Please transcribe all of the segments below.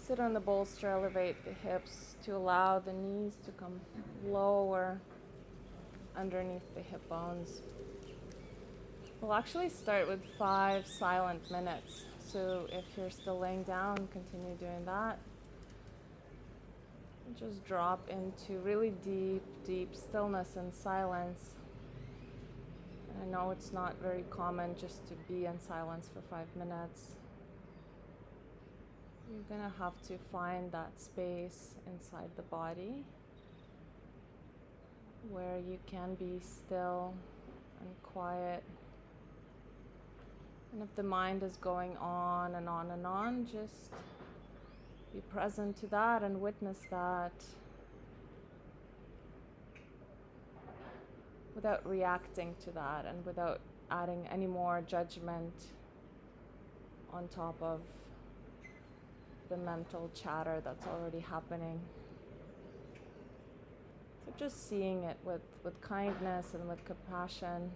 sit on the bolster, elevate the hips to allow the knees to come lower underneath the hip bones. We'll actually start with 5 silent minutes. So if you're still laying down, continue doing that. And just drop into really deep, deep stillness and silence. And I know it's not very common just to be in silence for 5 minutes. You're gonna have to find that space inside the body where you can be still and quiet. And if the mind is going on and on and on, just be present to that and witness that without reacting to that and without adding any more judgment on top of the mental chatter that's already happening. So just seeing it with kindness and with compassion.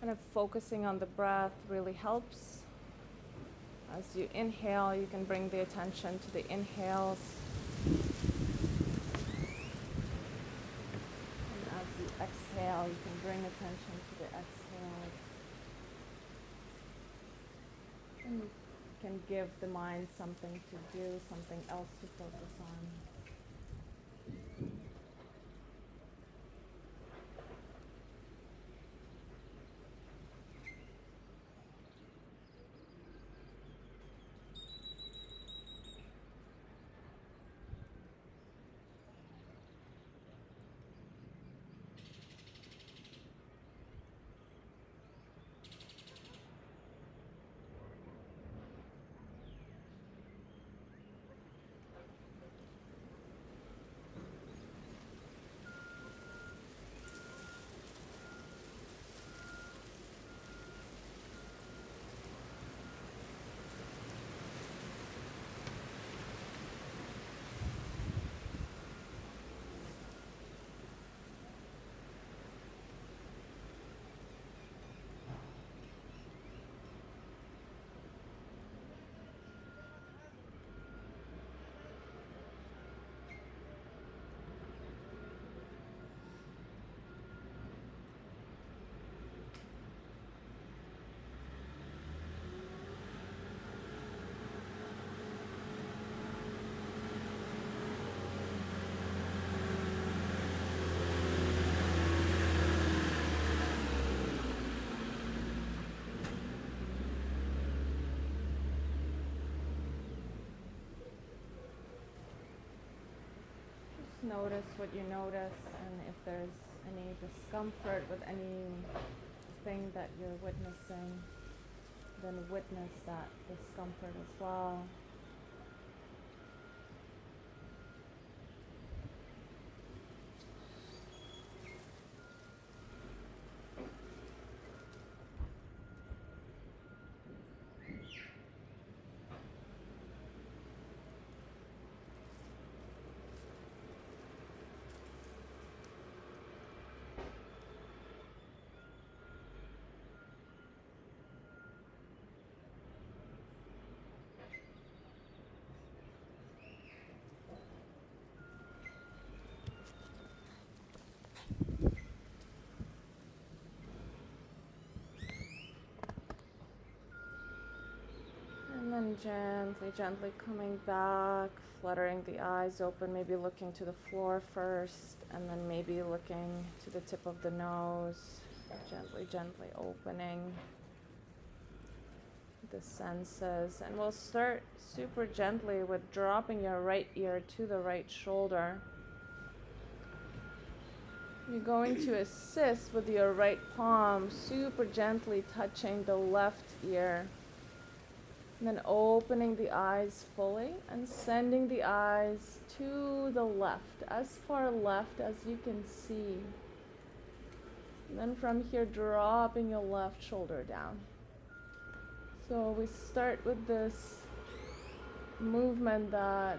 Kind of focusing on the breath really helps. As you inhale, you can bring the attention to the inhales. And as you exhale, you can bring attention to the exhales. And you can give the mind something to do, something else to focus on. Notice what you notice, and if there's any discomfort with anything that you're witnessing, then witness that discomfort as well. And then gently, gently coming back, fluttering the eyes open, maybe looking to the floor first, and then maybe looking to the tip of the nose, gently, gently opening the senses. And we'll start super gently with dropping your right ear to the right shoulder. You're going to assist with your right palm, super gently touching the left ear. And then opening the eyes fully and sending the eyes to the left, as far left as you can see. And then from here, dropping your left shoulder down. So we start with this movement that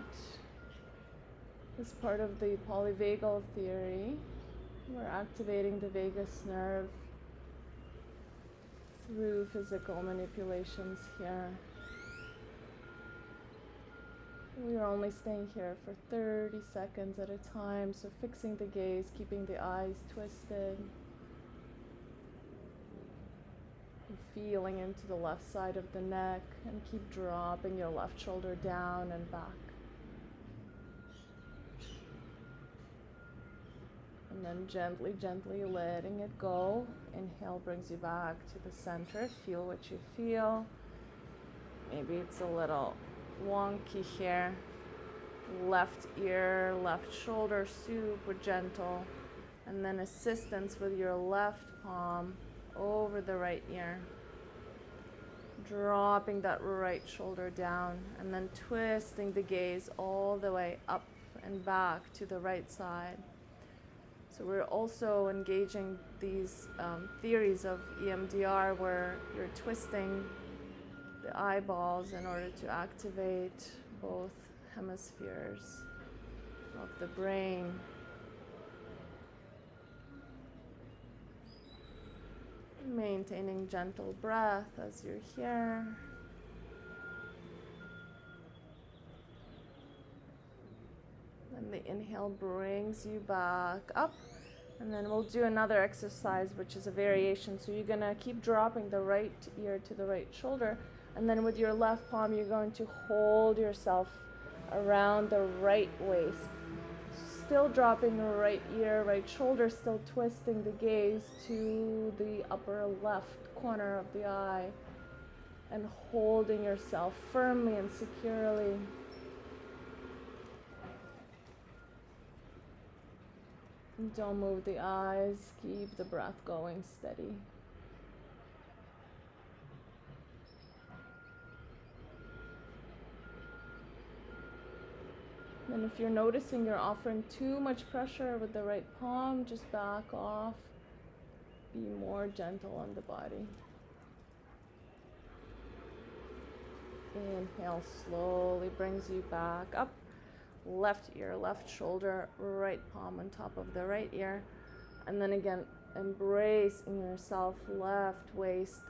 is part of the polyvagal theory. We're activating the vagus nerve through physical manipulations here. We're only staying here for 30 seconds at a time, so fixing the gaze, keeping the eyes twisted, and feeling into the left side of the neck, and keep dropping your left shoulder down and back. And then gently, gently letting it go. Inhale brings you back to the center. Feel what you feel. Maybe it's a little wonky here. Left ear, left shoulder, super gentle. And then assistance with your left palm over the right ear. Dropping that right shoulder down and then twisting the gaze all the way up and back to the right side. So we're also engaging these theories of EMDR where you're twisting the eyeballs in order to activate both hemispheres of the brain. Maintaining gentle breath as you're here. And the inhale brings you back up. And then we'll do another exercise, which is a variation. So you're going to keep dropping the right ear to the right shoulder. And then with your left palm, you're going to hold yourself around the right waist. Still dropping the right ear, right shoulder, still twisting the gaze to the upper left corner of the eye. And holding yourself firmly and securely. Don't move the eyes, keep the breath going steady. And if you're noticing you're offering too much pressure with the right palm, just back off. Be more gentle on the body. Inhale slowly brings you back up. Left ear, left shoulder, right palm on top of the right ear. And then again, embracing yourself, left waist,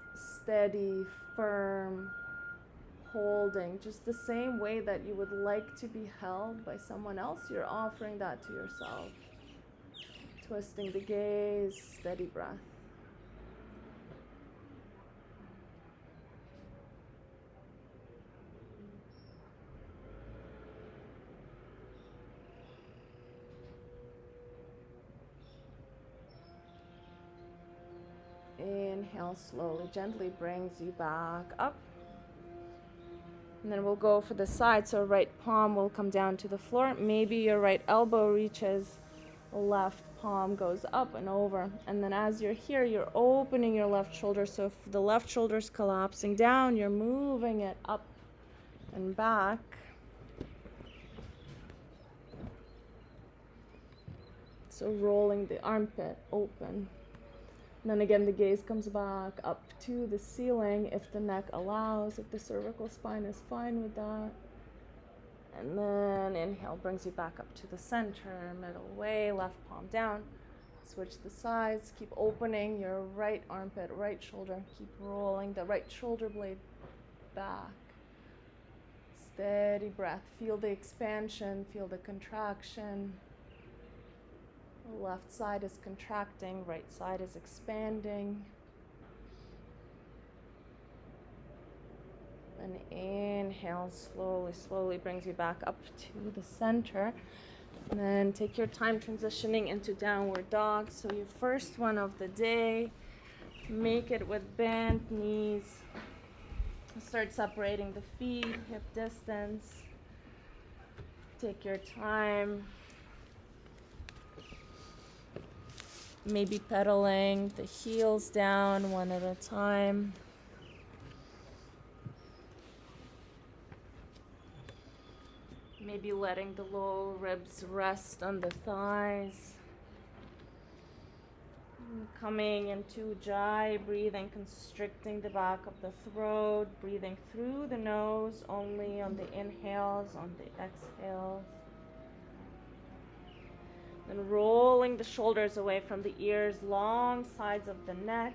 steady, firm, holding. Just the same way that you would like to be held by someone else, you're offering that to yourself. Twisting the gaze, steady breath. Inhale slowly, gently brings you back up. And then we'll go for the side. So right palm will come down to the floor. Maybe your right elbow reaches, left palm goes up and over. And then as you're here, you're opening your left shoulder. So if the left shoulder's collapsing down, you're moving it up and back. So rolling the armpit open. And then again, the gaze comes back up to the ceiling if the neck allows, if the cervical spine is fine with that. And then inhale brings you back up to the center, middle way, left palm down. Switch the sides, keep opening your right armpit, right shoulder. Keep rolling the right shoulder blade back. Steady breath. Feel the expansion, feel the contraction. Left side is contracting, right side is expanding. And inhale slowly, slowly brings you back up to the center. And then take your time transitioning into downward dog. So your first one of the day, make it with bent knees. Start separating the feet, hip distance. Take your time. Maybe pedaling the heels down one at a time. Maybe letting the lower ribs rest on the thighs. Coming into Ujjayi, breathing, constricting the back of the throat, breathing through the nose only on the inhales, on the exhales. Then rolling the shoulders away from the ears, long sides of the neck.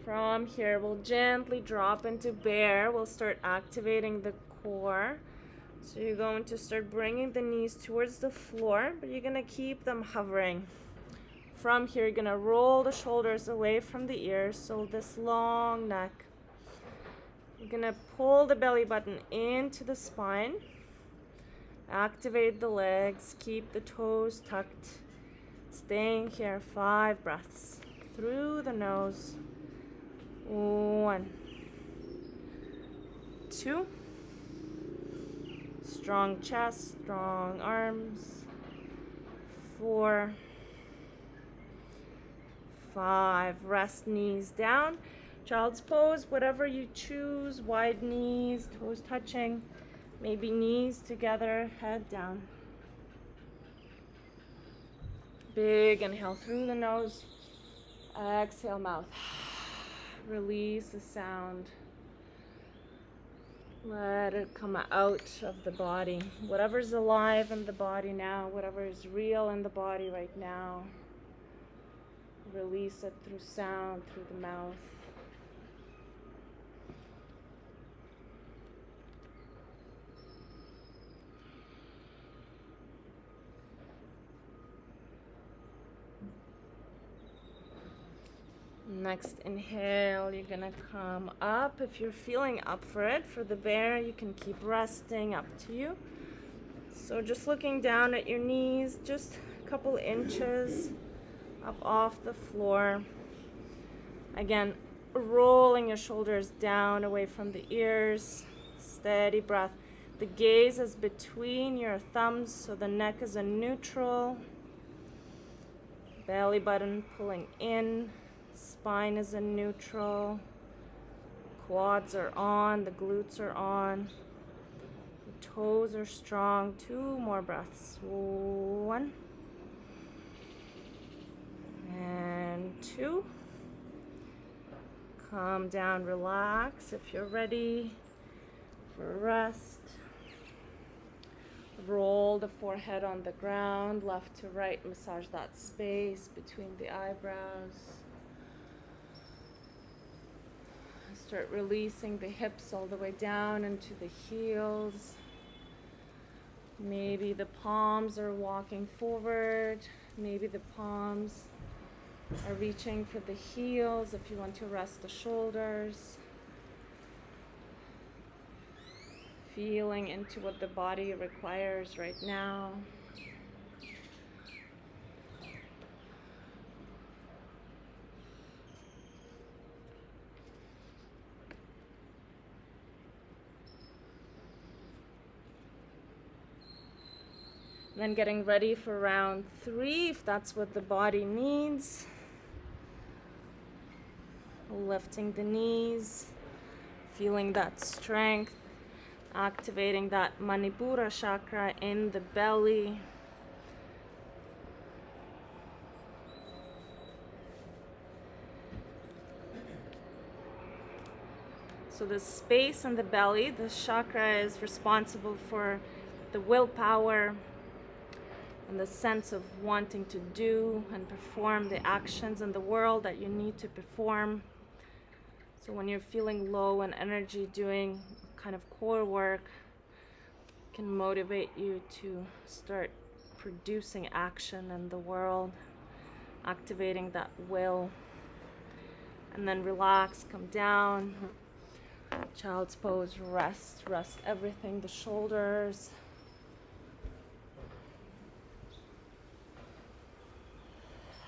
From here, we'll gently drop into bear. We'll start activating the core. So you're going to start bringing the knees towards the floor, but you're going to keep them hovering. From here, you're going to roll the shoulders away from the ears, so this long neck. You're going to pull the belly button into the spine. Activate the legs. Keep the toes tucked. Staying here 5 breaths. Through the nose. 1, 2. Strong chest, strong arms. 4, 5. Rest knees down. Child's pose, whatever you choose. Wide knees, toes touching. Maybe knees together, head down. Big inhale through the nose. Exhale, mouth. Release the sound. Let it come out of the body. Whatever's alive in the body now, whatever is real in the body right now, release it through sound, through the mouth. Next inhale, you're gonna come up. If you're feeling up for it, for the bear, you can keep resting, up to you. So just looking down at your knees, just a couple inches up off the floor. Again, rolling your shoulders down away from the ears. Steady breath. The gaze is between your thumbs, so the neck is a neutral. Belly button pulling in. Spine is in neutral. Quads are on, the glutes are on. The toes are strong. 2 more breaths. 1 and 2. Calm down, relax if you're ready for rest. Roll the forehead on the ground, left to right, massage that space between the eyebrows. Start releasing the hips all the way down into the heels. Maybe the palms are walking forward. Maybe the palms are reaching for the heels if you want to rest the shoulders. Feeling into what the body requires right now. Then getting ready for round 3, if that's what the body needs. Lifting the knees, feeling that strength, activating that Manipura chakra in the belly. So the space in the belly, the chakra is responsible for the willpower and the sense of wanting to do and perform the actions in the world that you need to perform. So when you're feeling low in energy, doing kind of core work can motivate you to start producing action in the world, activating that will. And then relax, come down, child's pose, rest everything, the shoulders.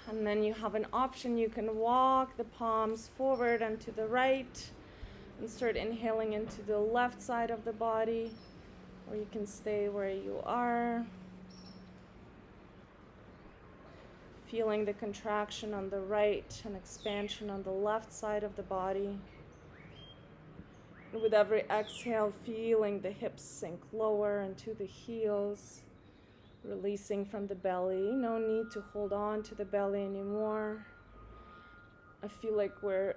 And then you have an option. You can walk the palms forward and to the right and start inhaling into the left side of the body, or you can stay where you are, feeling the contraction on the right and expansion on the left side of the body. And with every exhale, feeling the hips sink lower into the heels, releasing from the belly. No need to hold on to the belly anymore. I feel like we're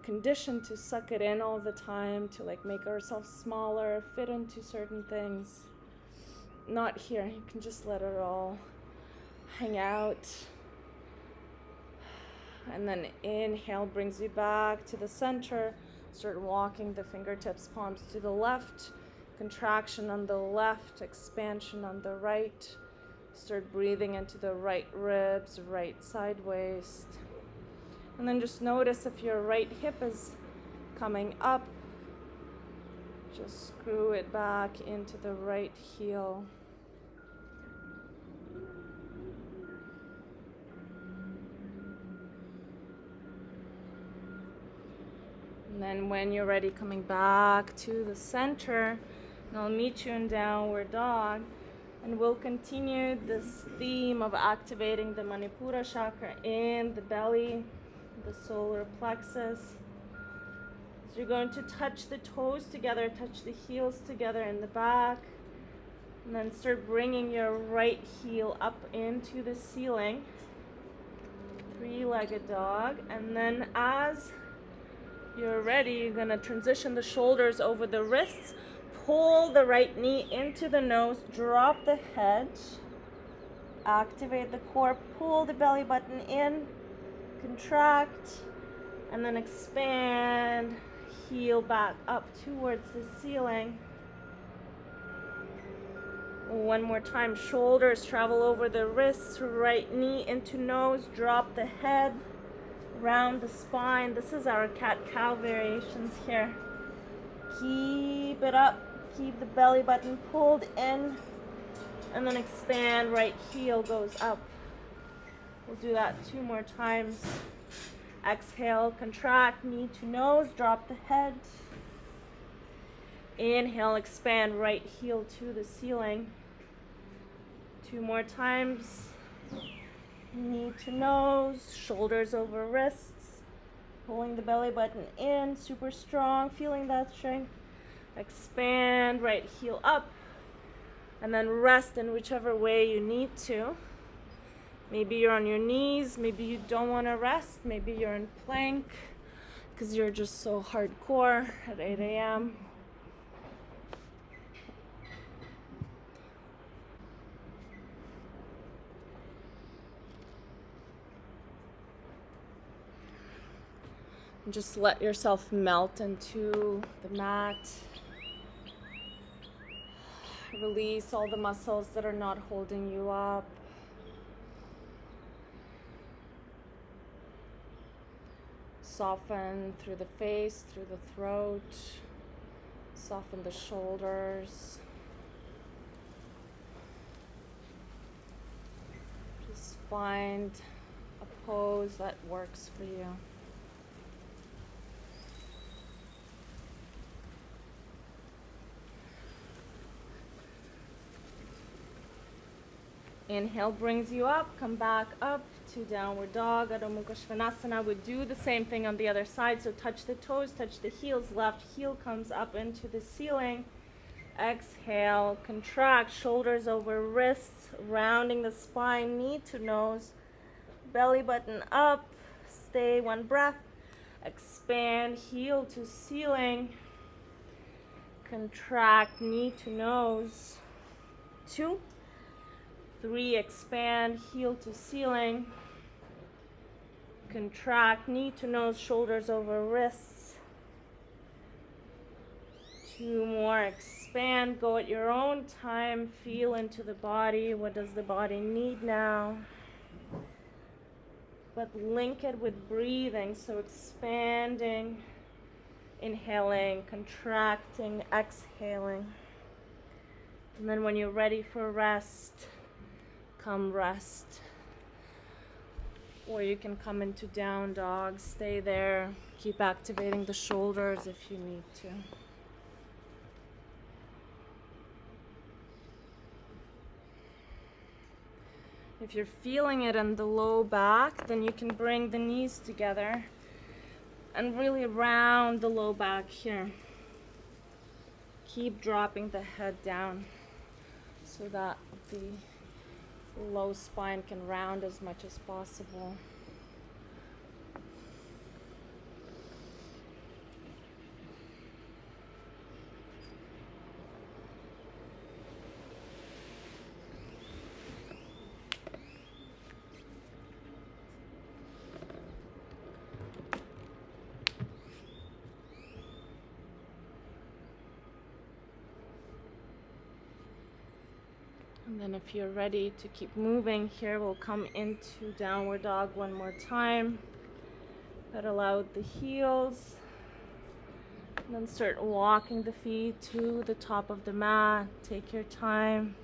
conditioned to suck it in all the time, to make ourselves smaller, fit into certain things. Not here. You can just let it all hang out. And then inhale brings you back to the center. Start walking the fingertips, palms to the left. Contraction on the left, expansion on the right. Start breathing into the right ribs, right side waist. And then just notice if your right hip is coming up, just screw it back into the right heel. And then when you're ready, coming back to the center, and I'll meet you in downward dog. And we'll continue this theme of activating the Manipura chakra in the belly, the solar plexus. So you're going to touch the toes together, touch the heels together in the back, and then start bringing your right heel up into the ceiling. Three-legged dog. And then as you're ready, you're going to transition the shoulders over the wrists. Pull the right knee into the nose, drop the head, activate the core, pull the belly button in, contract, and then expand, heel back up towards the ceiling. One more time, shoulders travel over the wrists, right knee into nose, drop the head, round the spine. This is our cat-cow variations here. Keep it up. Keep the belly button pulled in, and then expand, right heel goes up. We'll do that 2 more times. Exhale, contract, knee to nose, drop the head. Inhale, expand, right heel to the ceiling. 2 more times. Knee to nose, shoulders over wrists, pulling the belly button in, super strong, feeling that strength. Expand, right heel up, and then rest in whichever way you need to. Maybe you're on your knees, maybe you don't want to rest, maybe you're in plank because you're just so hardcore at 8 a.m. And just let yourself melt into the mat. Release all the muscles that are not holding you up. Soften through the face, through the throat. Soften the shoulders. Just find a pose that works for you. Inhale brings you up, come back up to downward dog, Adho Mukha Svanasana. We do the same thing on the other side, so touch the toes, touch the heels, left heel comes up into the ceiling. Exhale, contract, shoulders over wrists, rounding the spine, knee to nose, belly button up, stay 1 breath, expand, heel to ceiling, contract, knee to nose, 2, 3, expand, heel to ceiling, contract, knee to nose, shoulders over wrists, 2 more, expand, go at your own time, feel into the body, what does the body need now, but link it with breathing, so expanding, inhaling, contracting, exhaling, and then when you're ready for rest, come rest, or you can come into down dog, stay there, keep activating the shoulders if you need to. If you're feeling it in the low back, then you can bring the knees together, And really round the low back here. Keep dropping the head down so that the low spine can round as much as possible. And then if you're ready to keep moving here, we'll come into downward dog one more time. Pedal out the heels. And then start walking the feet to the top of the mat. Take your time.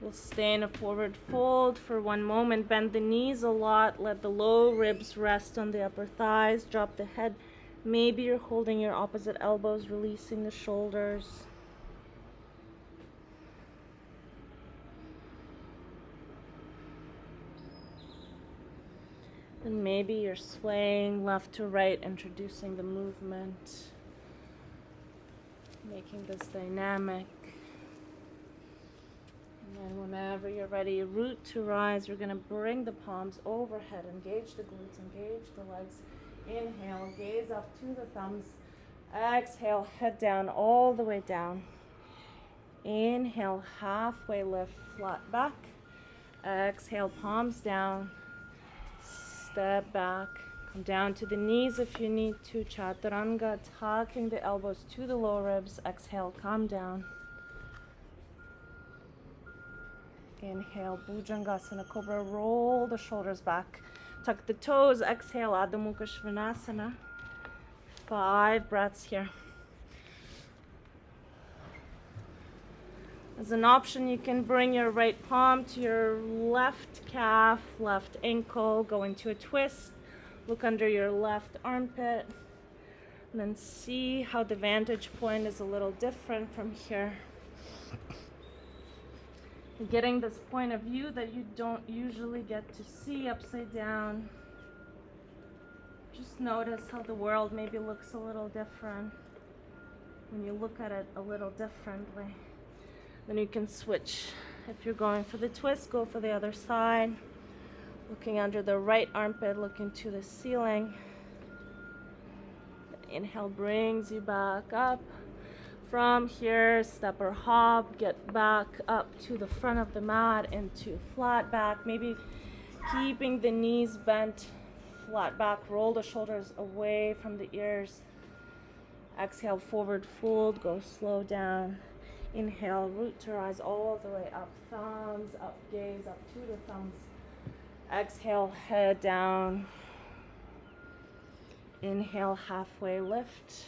We'll stay in a forward fold for one moment. Bend the knees a lot. Let the low ribs rest on the upper thighs. Drop the head. Maybe you're holding your opposite elbows, releasing the shoulders. And maybe you're swaying left to right, introducing the movement, making this dynamic. And then whenever you're ready, root to rise, we're going to bring the palms overhead, engage the glutes, engage the legs. Inhale, gaze up to the thumbs. Exhale, head down all the way down. Inhale, halfway lift, flat back. Exhale, palms down. Step back, come down to the knees if you need to. Chaturanga, tucking the elbows to the lower ribs. Exhale, come down. Inhale, Bhujangasana Cobra, roll the shoulders back. Tuck the toes, exhale, Adho Mukha Svanasana. 5 breaths here. As an option, you can bring your right palm to your left calf, left ankle, go into a twist. Look under your left armpit. And then see how the vantage point is a little different from here. Getting this point of view that you don't usually get to see upside down. Just notice how the world maybe looks a little different when you look at it a little differently. Then you can switch. If you're going for the twist, go for the other side. Looking under the right armpit, looking to the ceiling. Inhale brings you back up. From here, step or hop, get back up to the front of the mat into flat back. Maybe keeping the knees bent, flat back. Roll the shoulders away from the ears. Exhale, forward fold, go slow down. Inhale, root to rise all the way up. Thumbs up, gaze up to the thumbs. Exhale, head down. Inhale, halfway lift.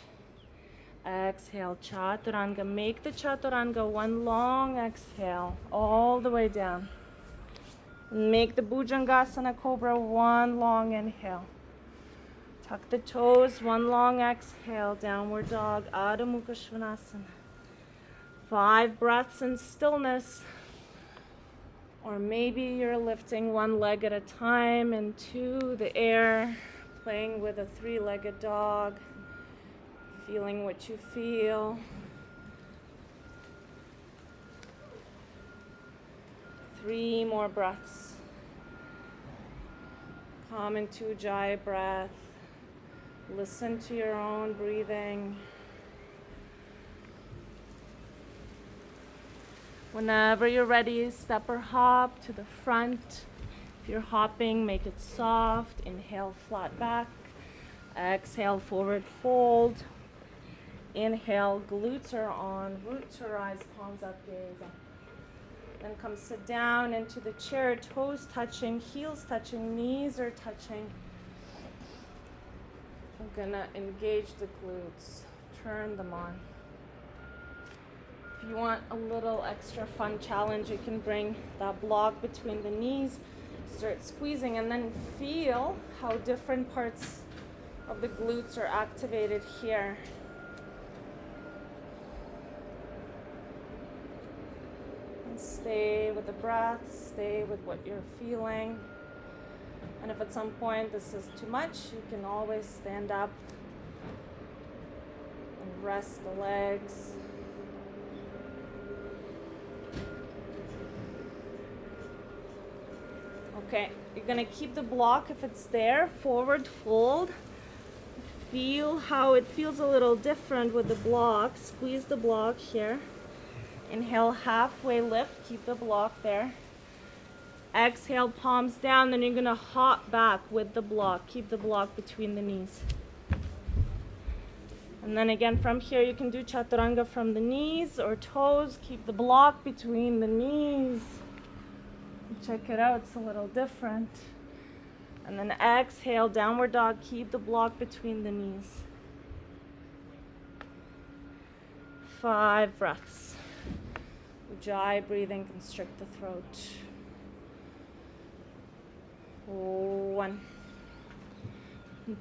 Exhale, Chaturanga. Make the Chaturanga one long exhale all the way down. Make the Bhujangasana Cobra one long inhale. Tuck the toes, one long exhale. Downward dog, Adho Mukha Svanasana. 5 breaths in stillness. Or maybe you're lifting one leg at a time into the air, playing with a 3-legged dog, feeling what you feel. 3 more breaths. Come into Ujjayi breath. Listen to your own breathing. Whenever you're ready, step or hop to the front. If you're hopping, make it soft. Inhale, flat back. Exhale, forward fold. Inhale, glutes are on. Root to rise, palms up, gaze up. Then come sit down into the chair, toes touching, heels touching, knees are touching. I'm gonna engage the glutes, turn them on. If you want a little extra fun challenge, you can bring that block between the knees, start squeezing, and then feel how different parts of the glutes are activated here. And stay with the breath, stay with what you're feeling. And if at some point this is too much, you can always stand up and rest the legs. Okay, you're gonna keep the block if it's there, forward fold. Feel how it feels a little different with the block. Squeeze the block here. Inhale, halfway lift, keep the block there. Exhale, palms down, then you're gonna hop back with the block. Keep the block between the knees. And then again from here, you can do chaturanga from the knees or toes. Keep the block between the knees. Check it out, it's a little different. And then exhale, downward dog, keep the block between the knees. 5 breaths. Ujjayi breathing, constrict the throat. 1,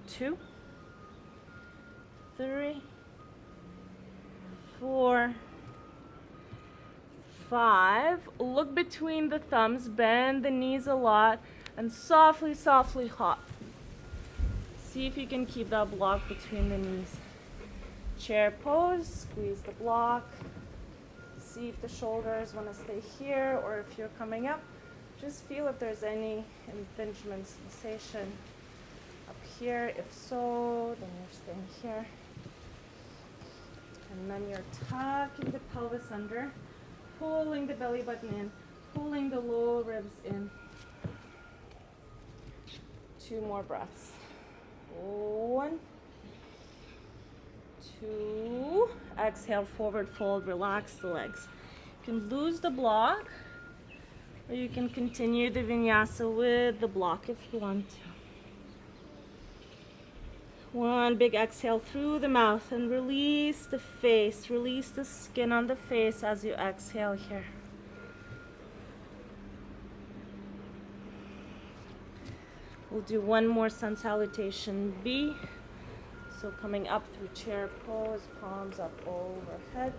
2, 3, 4, 5. Look between the thumbs, bend the knees a lot, and softly, softly hop. See if you can keep that block between the knees. Chair pose, squeeze the block. See if the shoulders want to stay here, or if you're coming up, just feel if there's any impingement sensation up here. If so, then you're staying here. And then you're tucking the pelvis under, pulling the belly button in, pulling the lower ribs in. 2 more breaths. 1, 2. Exhale, forward fold, relax the legs. You can lose the block, or you can continue the vinyasa with the block if you want to. 1 big exhale through the mouth and release the face, release the skin on the face as you exhale here. We'll do 1 more sun salutation B. So coming up through chair pose, palms up overhead,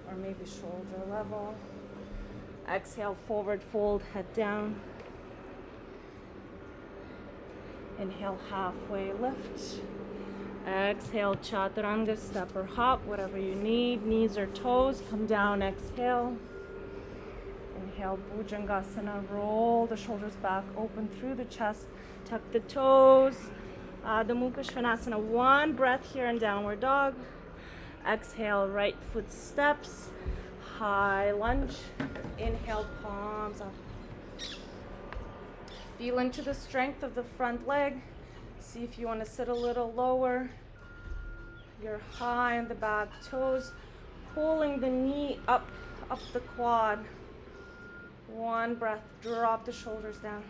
or maybe shoulder level. Exhale, forward fold, head down. Inhale, halfway lift. Exhale, chaturanga, step or hop, whatever you need. Knees or toes, come down, exhale. Inhale, Bhujangasana, roll the shoulders back, open through the chest, tuck the toes. Adho Mukha Svanasana, 1 breath here in downward dog. Exhale, right foot steps, high lunge. Inhale, palms up. Feel into the strength of the front leg. See if you want to sit a little lower. You're high on the back toes, pulling the knee up the quad. 1 breath, drop the shoulders down.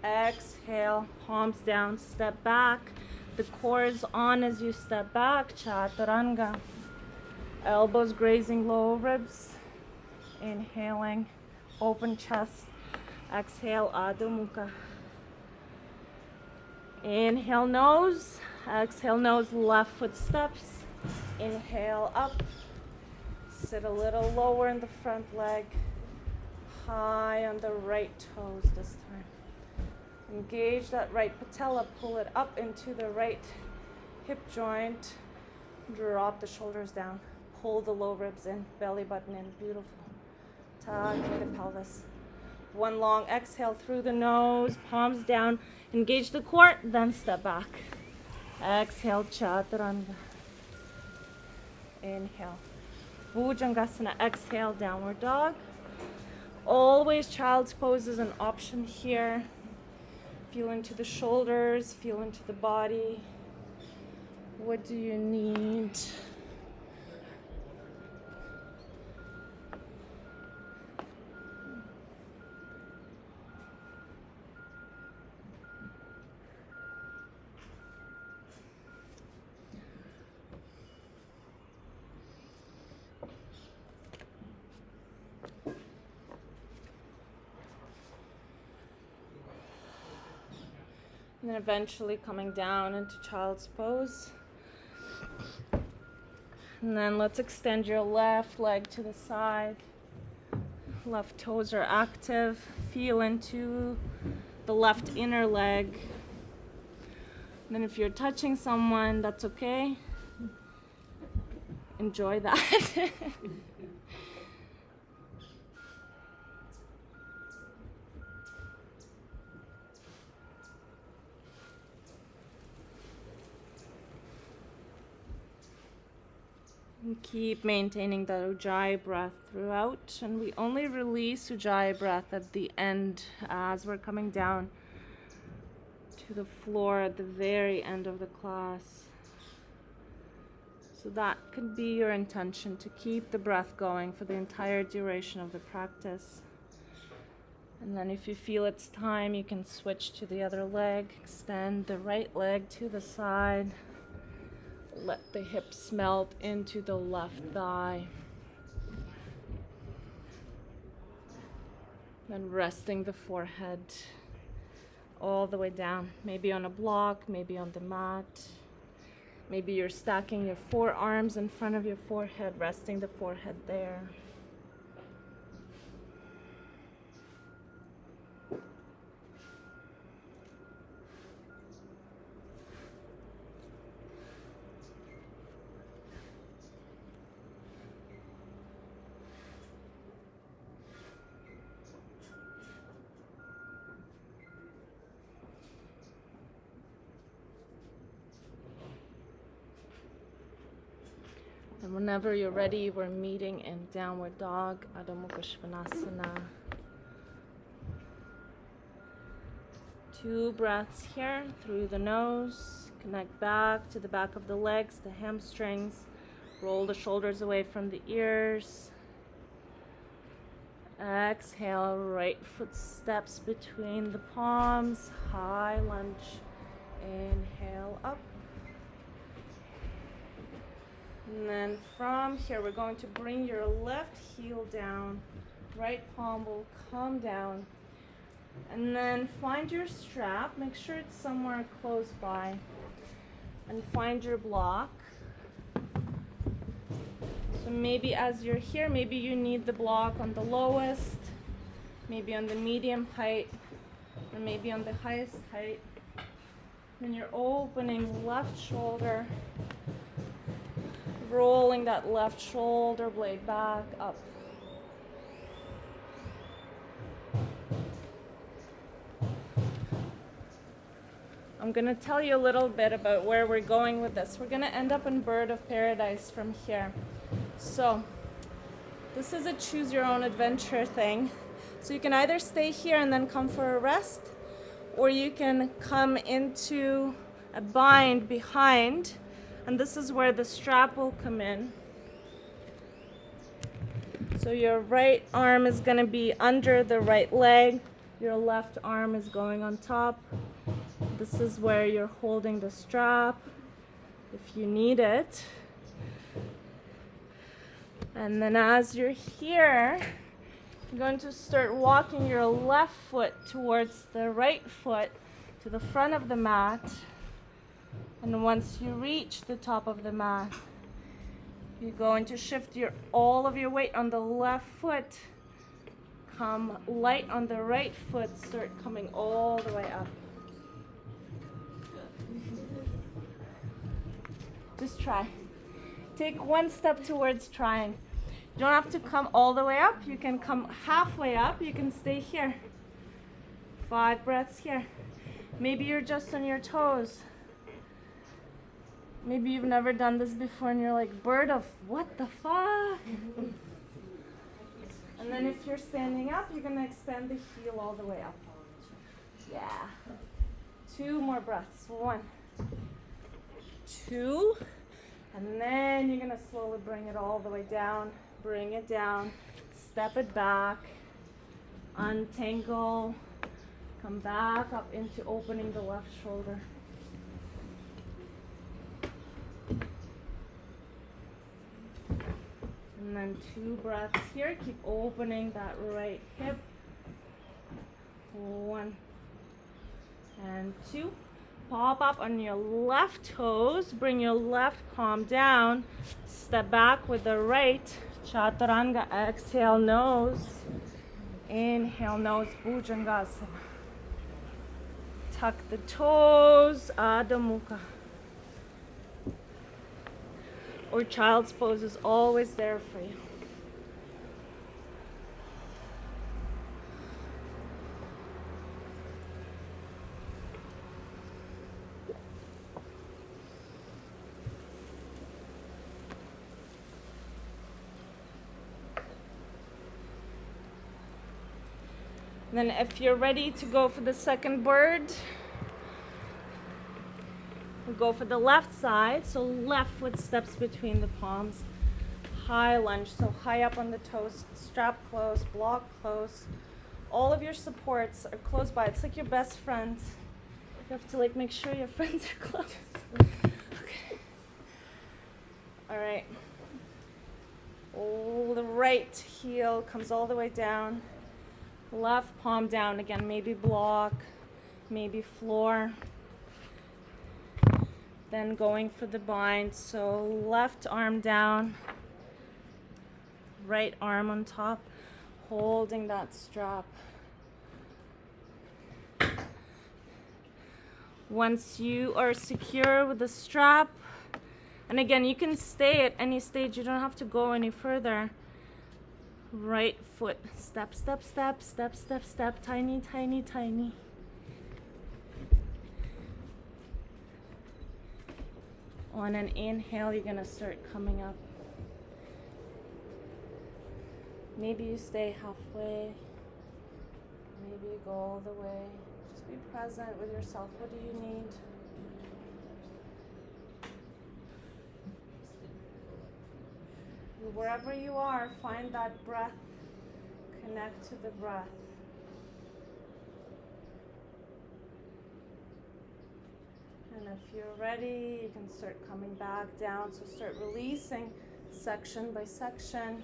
Exhale, palms down, step back. The core is on as you step back, chaturanga. Elbows grazing low ribs. Inhaling, open chest. Exhale, Adho Mukha. Inhale, nose. Exhale, nose, left foot steps. Inhale, up. Sit a little lower in the front leg. High on the right toes this time. Engage that right patella, pull it up into the right hip joint. Drop the shoulders down. Pull the low ribs in, belly button in. Beautiful. Tucking the pelvis. 1 long exhale through the nose, palms down. Engage the core, then step back. Exhale, chaturanga. Inhale. Bhujangasana, exhale, downward dog. Always child's pose is an option here. Feel into the shoulders, feel into the body. What do you need? And then eventually coming down into child's pose. And then let's extend your left leg to the side. Left toes are active. Feel into the left inner leg. And then if you're touching someone, that's okay. Enjoy that. And keep maintaining the Ujjayi breath throughout, and we only release Ujjayi breath at the end as we're coming down to the floor at the very end of the class. So that could be your intention, to keep the breath going for the entire duration of the practice. And then if you feel it's time, you can switch to the other leg, extend the right leg to the side. Let the hips melt into the left thigh. Then resting the forehead all the way down, maybe on a block, maybe on the mat. Maybe you're stacking your forearms in front of your forehead, resting the forehead there. And whenever you're ready, we're meeting in downward dog, Adho Mukha Svanasana. 2 breaths here through the nose. Connect back to the back of the legs, the hamstrings. Roll the shoulders away from the ears. Exhale, right foot steps between the palms. High lunge. Inhale up. And then from here, we're going to bring your left heel down. Right palm will come down. And then find your strap. Make sure it's somewhere close by. And find your block. So maybe as you're here, maybe you need the block on the lowest, maybe on the medium height, or maybe on the highest height. Then you're opening left shoulder, rolling that left shoulder blade back up. I'm going to tell you a little bit about where we're going with this. We're going to end up in Bird of Paradise from here. So this is a choose your own adventure thing. So you can either stay here and then come for a rest, or you can come into a bind behind. And this is where the strap will come in. So your right arm is going to be under the right leg. Your left arm is going on top. This is where you're holding the strap if you need it. And then as you're here, you're going to start walking your left foot towards the right foot to the front of the mat. And once you reach the top of the mat, you're going to shift all of your weight on the left foot. Come light on the right foot, start coming all the way up. Just try. Take one step towards trying. You don't have to come all the way up. You can come halfway up. You can stay here. 5 breaths here. Maybe you're just on your toes. Maybe you've never done this before and you're like, bird of what the fuck? And then if you're standing up, you're going to extend the heel all the way up. Yeah. 2 more breaths. 1, 2. And then you're going to slowly bring it all the way down. Bring it down. Step it back. Untangle. Come back up into opening the left shoulder. And then 2 breaths here. Keep opening that right hip. 1 and 2. Pop up on your left toes. Bring your left palm down. Step back with the right. Chaturanga. Exhale, nose. Inhale, nose. Bhujangasana. tuck the toes, Adho Mukha. Or child's pose is always there for you. Then if you're ready to go for the second bird, we'll go for the left side. So left foot steps between the palms. High lunge, so high up on the toes, strap close, block close. All of your supports are close by. It's like your best friends. You have to like make sure your friends are close. Okay. All right. The right heel comes all the way down. Left palm down again, maybe block, maybe floor. Then going for the bind, so left arm down, right arm on top, holding that strap. Once you are secure with the strap, and again, you can stay at any stage, you don't have to go any further. Right foot, step, step, step, step, step, step, tiny, tiny, tiny. On an inhale, you're gonna start coming up. Maybe you stay halfway. Maybe you go all the way. Just be present with yourself. What do you need? Wherever you are, find that breath. Connect to the breath. And if you're ready, you can start coming back down. So start releasing section by section.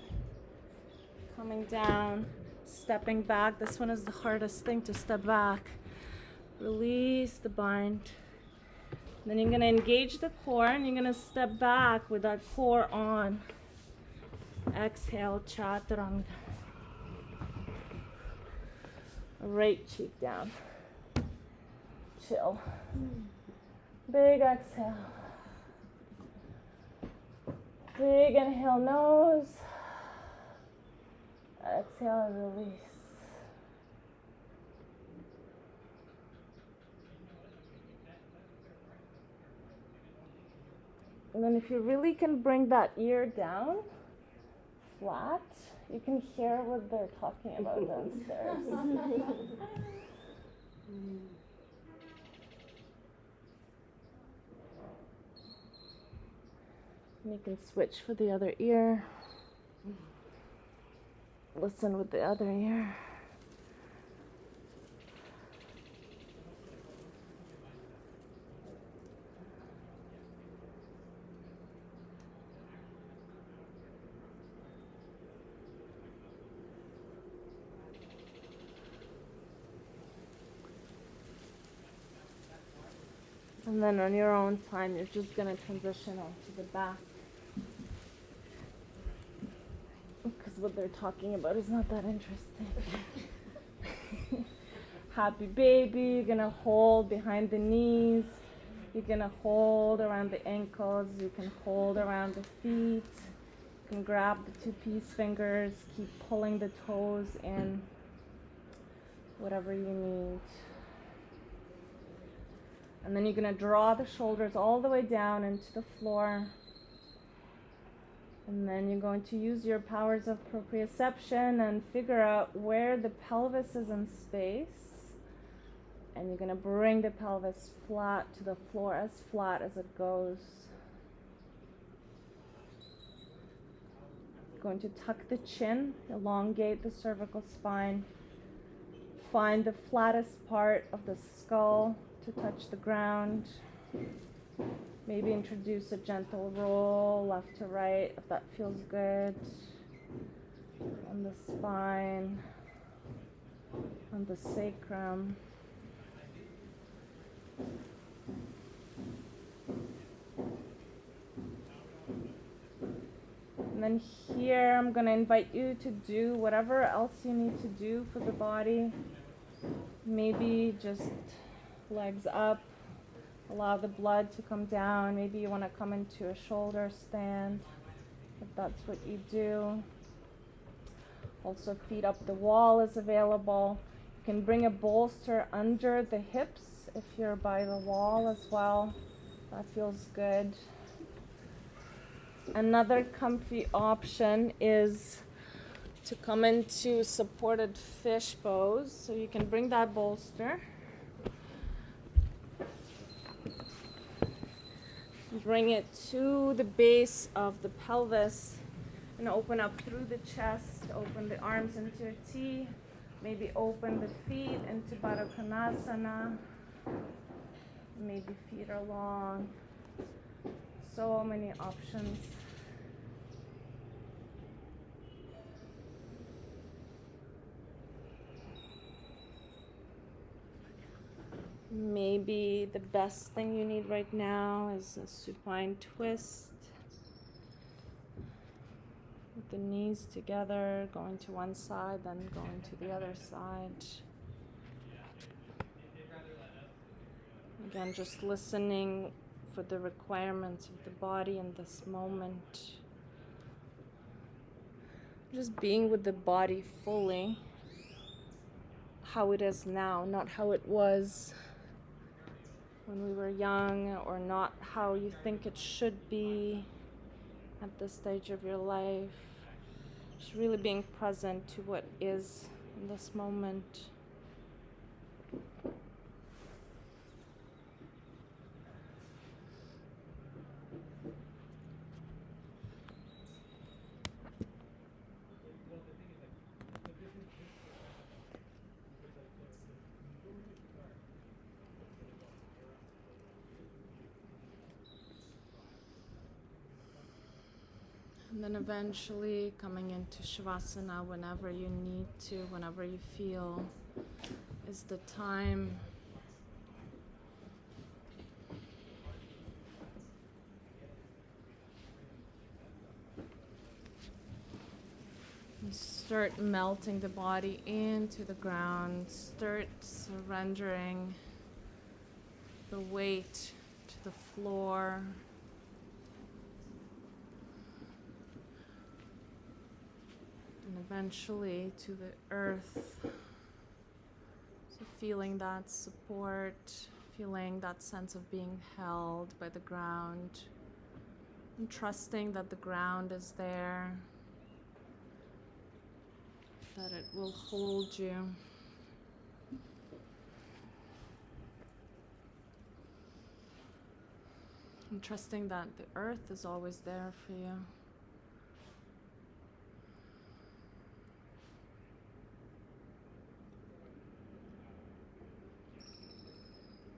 Coming down, stepping back. This one is the hardest thing, to step back. Release the bind. Then you're going to engage the core and you're going to step back with that core on. Exhale, chaturanga. Right cheek down. Chill. Big exhale. Big inhale, nose. Exhale and release. And then if you really can bring that ear down, flat, you can hear what they're talking about downstairs. And you can switch for the other ear. Listen with the other ear. And then on your own time, you're just going to transition onto the back. Because what they're talking about is not that interesting. Happy baby, you're going to hold behind the knees. You're going to hold around the ankles. You can hold around the feet. You can grab the two peace fingers. Keep pulling the toes in. Whatever you need. And then you're going to draw the shoulders all the way down into the floor. And then you're going to use your powers of proprioception and figure out where the pelvis is in space. And you're going to bring the pelvis flat to the floor, as flat as it goes. You're going to tuck the chin, elongate the cervical spine. Find the flattest part of the skull to touch the ground. Maybe introduce a gentle roll left to right if that feels good. On the spine, on the sacrum. And then here I'm going to invite you to do whatever else you need to do for the body. Maybe just Legs up. Allow the blood to come down. Maybe you want to come into a shoulder stand, if that's what you do. Also, feet up the wall is available. You can bring a bolster under the hips if you're by the wall as well. That feels good. Another comfy option is to come into supported fish pose. So you can bring that bolster. Bring it to the base of the pelvis and open up through the chest. Open the arms into a T. Maybe open the feet into Baddha Konasana. Maybe feet are long. So many options. Maybe the best thing you need right now is a supine twist. With the knees together, going to one side, then going to the other side. Again, just listening for the requirements of the body in this moment. Just being with the body fully, how it is now, not how it was when we were young, or not how you think it should be at this stage of your life. Just really being present to what is in this moment. And then eventually coming into Shavasana whenever you need to, whenever you feel is the time. And start melting the body into the ground. Start surrendering the weight to the floor. And eventually to the earth. So feeling that support, feeling that sense of being held by the ground, and trusting that the ground is there, that it will hold you. And trusting that the earth is always there for you.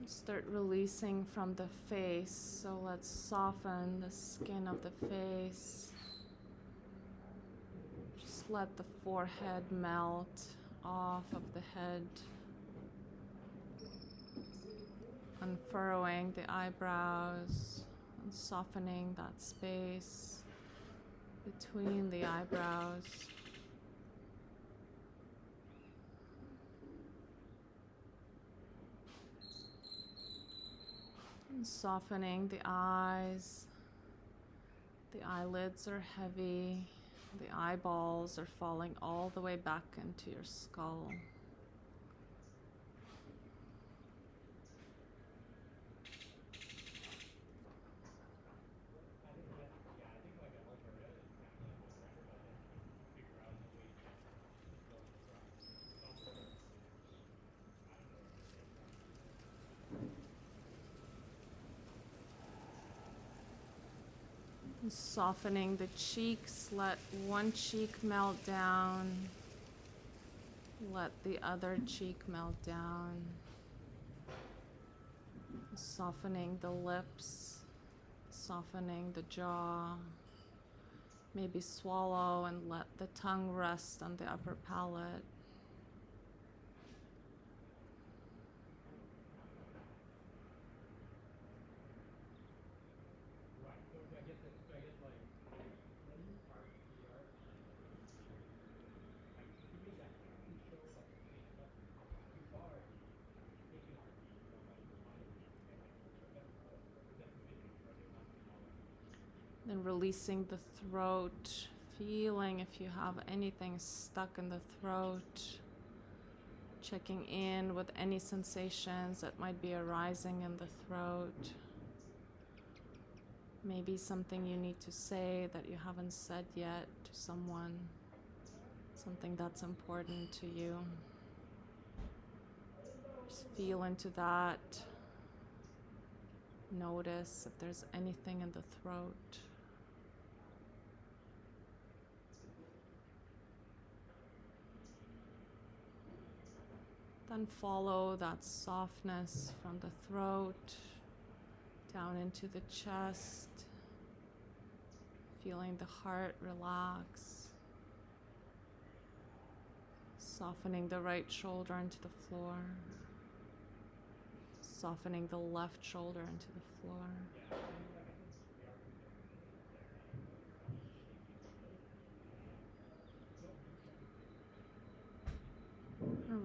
Start releasing from the face. So let's soften the skin of the face. Just let the forehead melt off of the head. Unfurrowing the eyebrows and softening that space between the eyebrows. And softening the eyes. The eyelids are heavy. The eyeballs are falling all the way back into your skull. Softening the cheeks, let one cheek melt down, let the other cheek melt down. Softening the lips, softening the jaw. Maybe swallow and let the tongue rest on the upper palate. Then releasing the throat, feeling if you have anything stuck in the throat, checking in with any sensations that might be arising in the throat. Maybe something you need to say that you haven't said yet to someone, something that's important to you. Just feel into that. Notice if there's anything in the throat. Then follow that softness from the throat down into the chest, feeling the heart relax, softening the right shoulder into the floor, softening the left shoulder into the floor.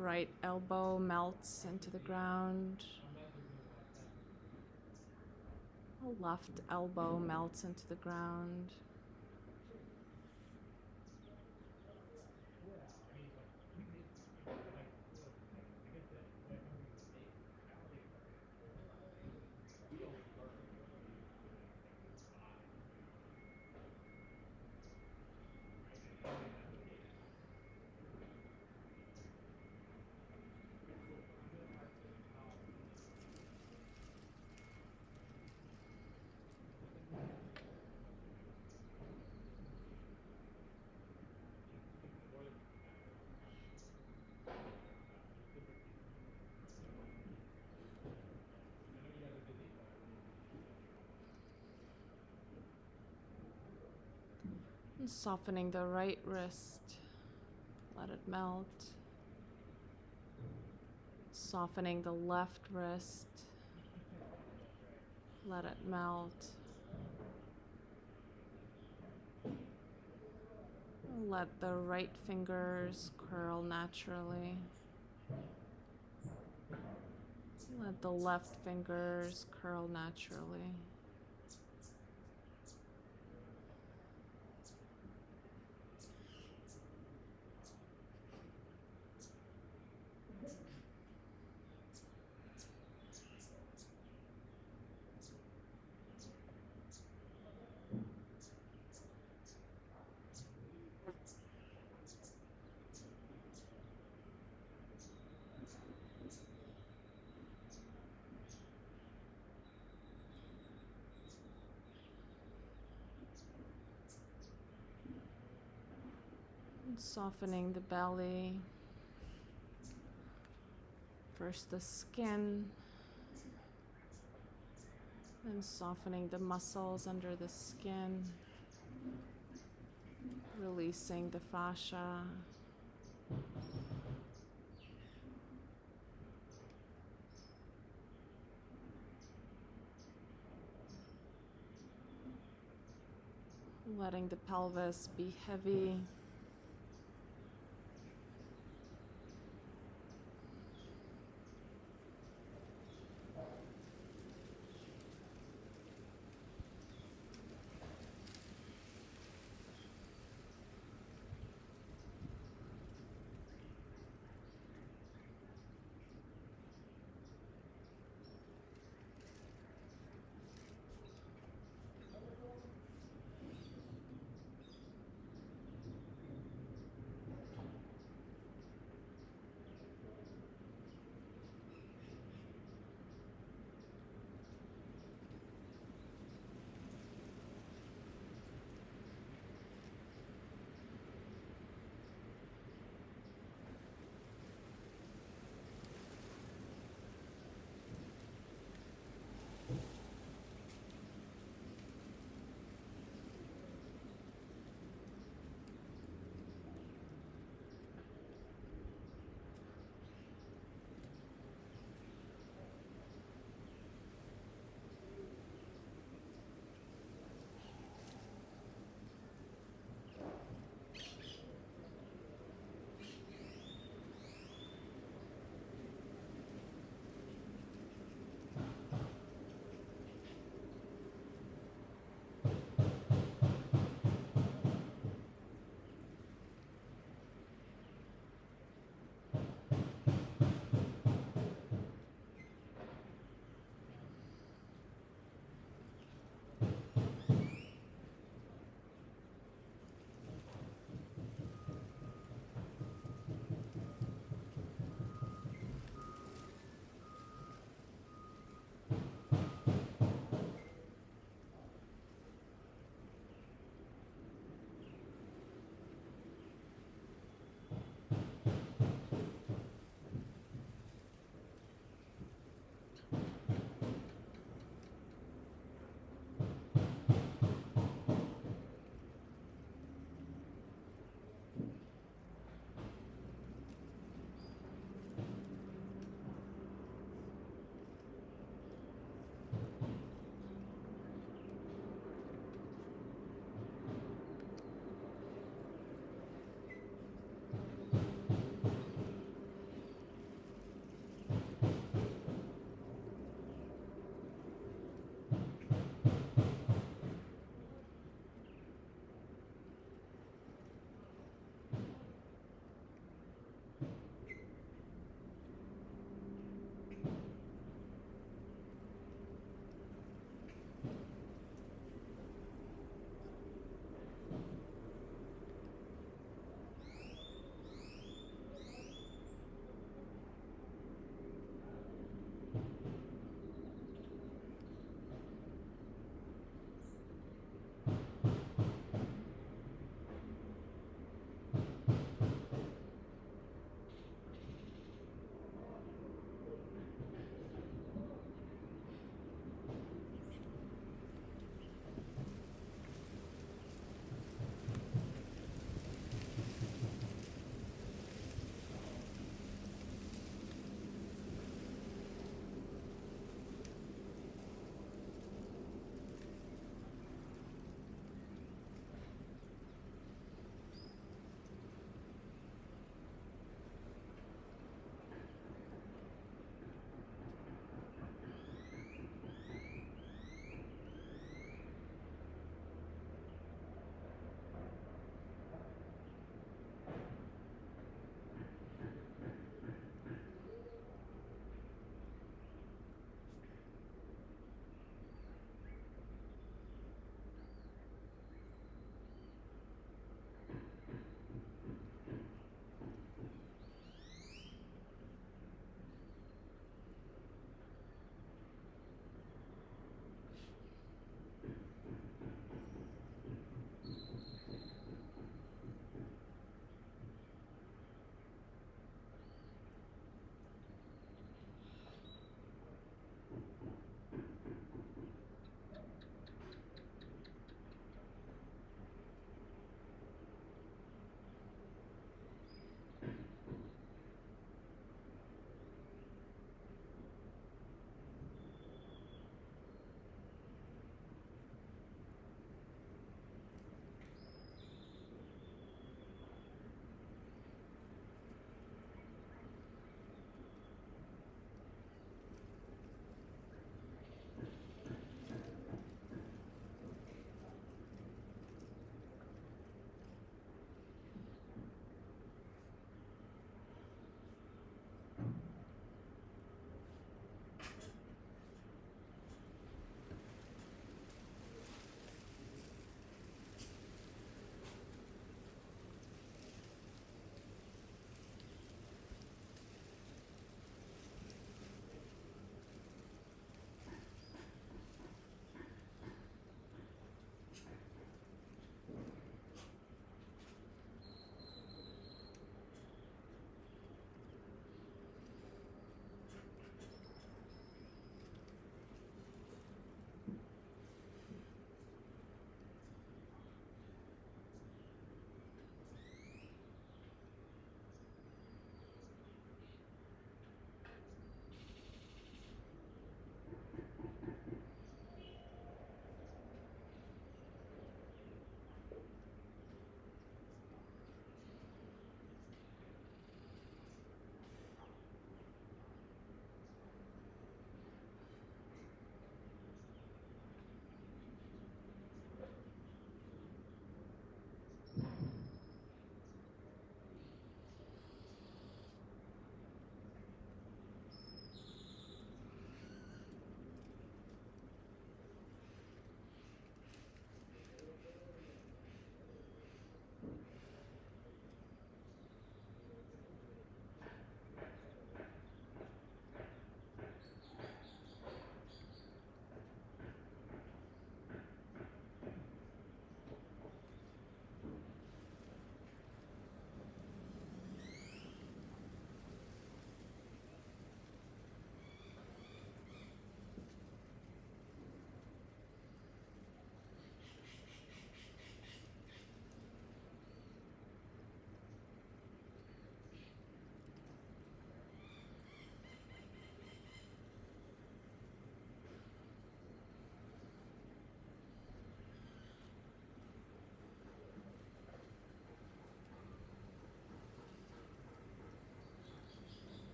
Right elbow melts into the ground. Left elbow melts into the ground. And softening the right wrist, let it melt. Softening the left wrist, let it melt. Let the right fingers curl naturally. Let the left fingers curl naturally. And softening the belly. First the skin, then softening the muscles under the skin, releasing the fascia. Letting the pelvis be heavy.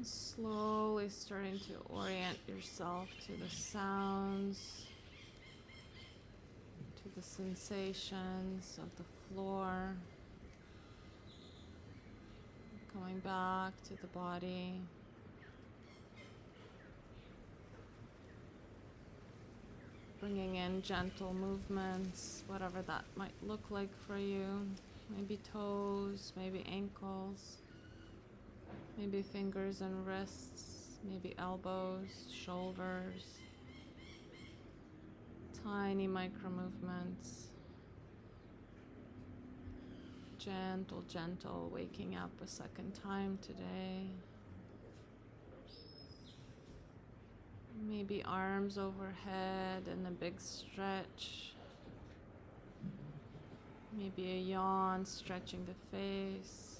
Slowly starting to orient yourself to the sounds, to the sensations of the floor, coming back to the body. Bringing in gentle movements, whatever that might look like for you. Maybe toes, maybe ankles, maybe fingers and wrists, maybe elbows, shoulders. Tiny micro movements. Gentle, gentle, waking up a second time today. Maybe arms overhead and a big stretch. Maybe a yawn, stretching the face.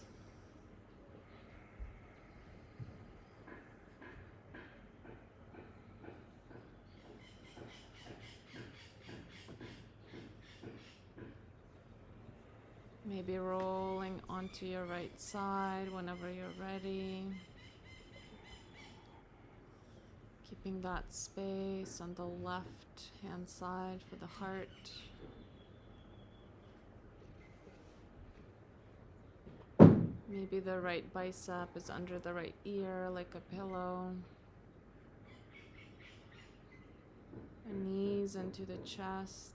Maybe rolling onto your right side whenever you're ready. Keeping that space on the left hand side for the heart. Maybe the right bicep is under the right ear like a pillow. And knees into the chest.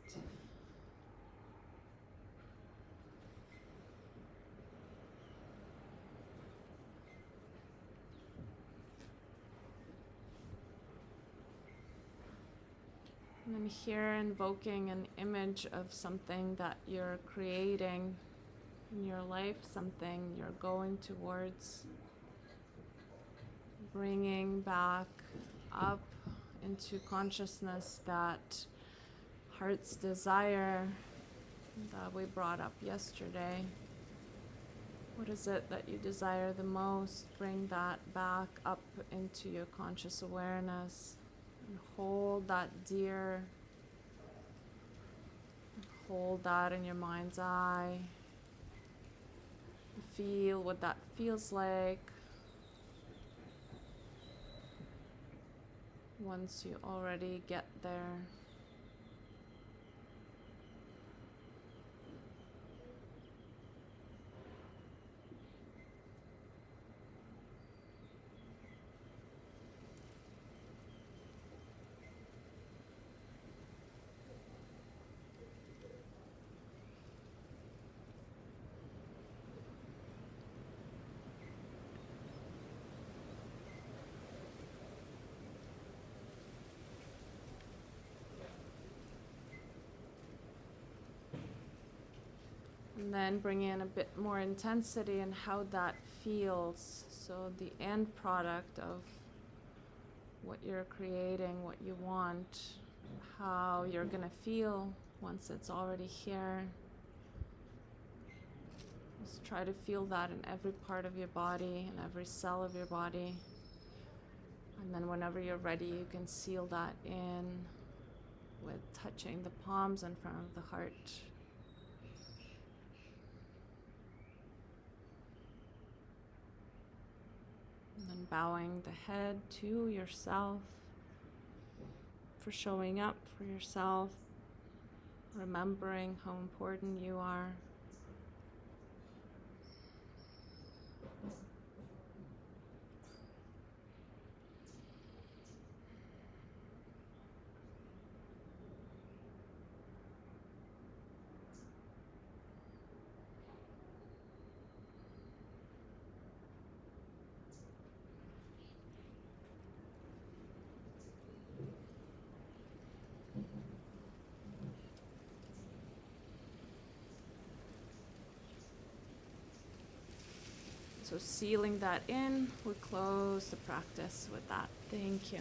And I'm here invoking an image of something that you're creating in your life, something you're going towards. Bringing back up into consciousness that heart's desire that we brought up yesterday. What is it that you desire the most? Bring that back up into your conscious awareness. And hold that dear. Hold that in your mind's eye. Feel what that feels like. Once you already get there. And then bring in a bit more intensity and how that feels. So the end product of what you're creating, what you want, how you're going to feel once it's already here. Just try to feel that in every part of your body, in every cell of your body. And then whenever you're ready, you can seal that in with touching the palms in front of the heart. And then bowing the head to yourself for showing up for yourself, remembering how important you are. So sealing that in, we close the practice with that. Thank you.